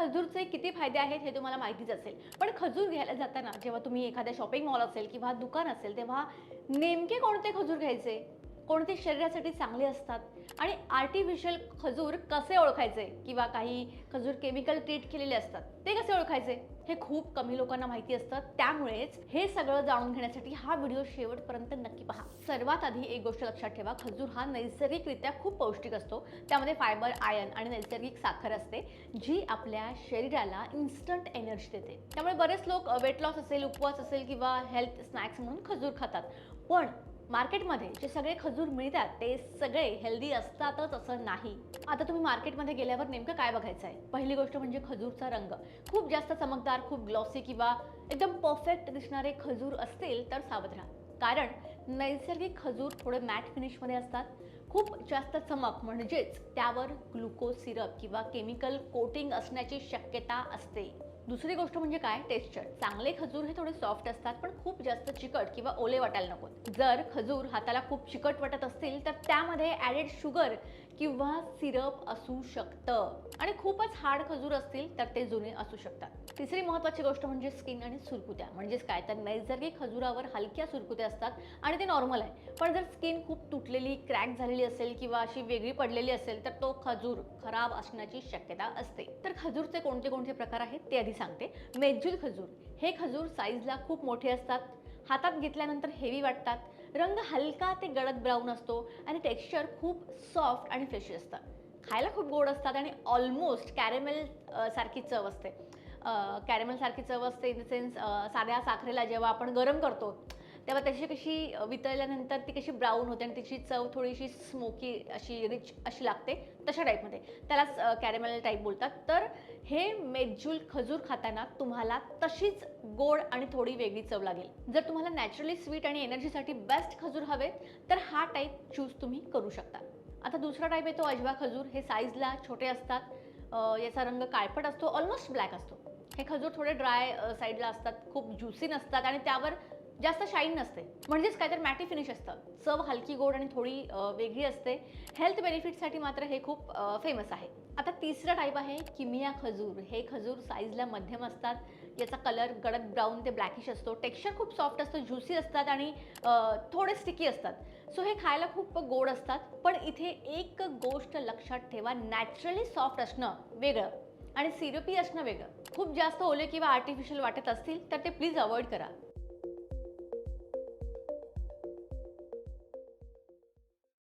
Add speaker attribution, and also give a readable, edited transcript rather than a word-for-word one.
Speaker 1: खजूरचे किती फायदे आहेत हे तुम्हाला माहितीच असेल, पण खजूर घ्यायला जाताना जेव्हा तुम्ही एखाद्या शॉपिंग मॉल असेल किंवा दुकान असेल तेव्हा नेमके कोणते खजूर घ्यायचे, कोणते शरीरासाठी चांगले असतात आणि आर्टिफिशियल खजूर कसे ओळखायचे किंवा काही खजूर केमिकल ट्रीट केलेले असतात ते कसे ओळखायचे हे खूप कमी लोकांना माहिती असतं. त्यामुळेच हे सगळं जाणून घेण्यासाठी हा व्हिडिओ शेवटपर्यंत नक्की पहा. सर्वात आधी एक गोष्ट लक्षात ठेवा, खजूर हा नैसर्गिकरित्या खूप पौष्टिक असतो. त्यामध्ये फायबर, आयर्न आणि नैसर्गिक साखर असते जी आपल्या शरीराला इन्स्टंट एनर्जी देते. त्यामुळे बरेच लोक वेट लॉस असेल, उपवास असेल किंवा हेल्थ स्नॅक्स म्हणून खजूर खातात. पण मार्केटमध्ये जे सगळे खजूर मिळतात ते सगळे हेल्दी असतातच असं नाही. आता तुम्ही मार्केटमध्ये गेल्यावर नेमकं काय बघायचं आहे? पहिली गोष्ट म्हणजे खजूरचा रंग. खूप जास्त चमकदार, खूप ग्लॉसी किंवा एकदम परफेक्ट दिसणारे खजूर असतील तर सावध राहा. कारण नैसर्गिक खजूर थोडे मॅट फिनिशमध्ये असतात. खूप जास्त चमक म्हणजेच त्यावर ग्लुकोज सिरप किंवा केमिकल कोटिंग असण्याची शक्यता असते. दुसरी गोष्ट म्हणजे काय? टेक्स्चर. चांगले खजूर हे थोडे सॉफ्ट असतात पण खूप जास्त चिकट किंवा ओले वाटायला नकोत. जर खजूर हाताला खूप चिकट वाटत असतील तर त्यामध्ये ॲडेड शुगर किंवा सिरप असू शकतं आणि खूपच हार्ड खजूर असतील तर ते जुने असू शकतात. तिसरी महत्त्वाची गोष्ट म्हणजे स्किन आणि सुरकुत्या. म्हणजेच काय तर नैसर्गिक खजुरावर हलक्या सुरकुत्या असतात आणि ते नॉर्मल आहे. पण जर स्किन खूप तुटलेली, क्रॅक झालेली असेल किंवा अशी वेगळी पडलेली असेल तर तो खजूर खराब असण्याची शक्यता असते. तर खजूरचे कोणते कोणते प्रकार आहेत ते आधी सांगते. मेज्जूल खजूर. हे खजूर साईजला खूप मोठे असतात, हातात घेतल्यानंतर हेवी वाटतात, रंग हलका ते गडद ब्राऊन असतो आणि टेक्स्चर खूप सॉफ्ट आणि फ्रेशी असतं. खायला खूप गोड असतात आणि ऑलमोस्ट कॅरेमेल सारखी चव असते. कॅरेमेल सारखी चव असते इन द सेन्स साध्या साखरेला जेव्हा आपण गरम करतो तेव्हा त्याची कशी वितळल्यानंतर ती कशी ब्राऊन होते आणि तिची चव थोडीशी स्मोकी अशी रिच अशी लागते, तशा टाईपमध्ये त्यालाच कॅरेमेल टाईप बोलतात. तर हे मेज्जूल खजूर खाताना तुम्हाला तशीच गोड आणि थोडी वेगळी चव लागेल. जर तुम्हाला नॅचरली स्वीट आणि एनर्जीसाठी बेस्ट खजूर हवे तर हा टाईप चूज तुम्ही करू शकता. आता दुसरा टाईप आहे तो अजवा खजूर. हे साईजला छोटे असतात, याचा रंग काळपट असतो, ऑलमोस्ट ब्लॅक असतो. हे खजूर थोडे ड्राय साईडला असतात, खूप ज्युसी नसतात आणि त्यावर जास्त शाईन नसते. म्हणजेच काय तर मॅटी फिनिश असतं. चव हलकी गोड आणि थोडी वेगळी असते. हेल्थ बेनिफिटसाठी मात्र हे खूप फेमस आहे. आता तिसरा टाईप आहे किमिया खजूर. हे खजूर साईजला मध्यम असतात. याचा कलर गडद ब्राऊन ते ब्लॅकिश असतो. टेक्स्चर खूप सॉफ्ट असतं, ज्युसी असतात आणि थोडे स्टिकी असतात. सो हे खायला खूप गोड असतात. पण इथे एक गोष्ट लक्षात ठेवा, नॅचरली सॉफ्ट असणं वेगळं आणि सिरपी असणं वेगळं. खूप जास्त ओले किंवा आर्टिफिशियल वाटत असतील तर ते प्लीज अवॉइड करा.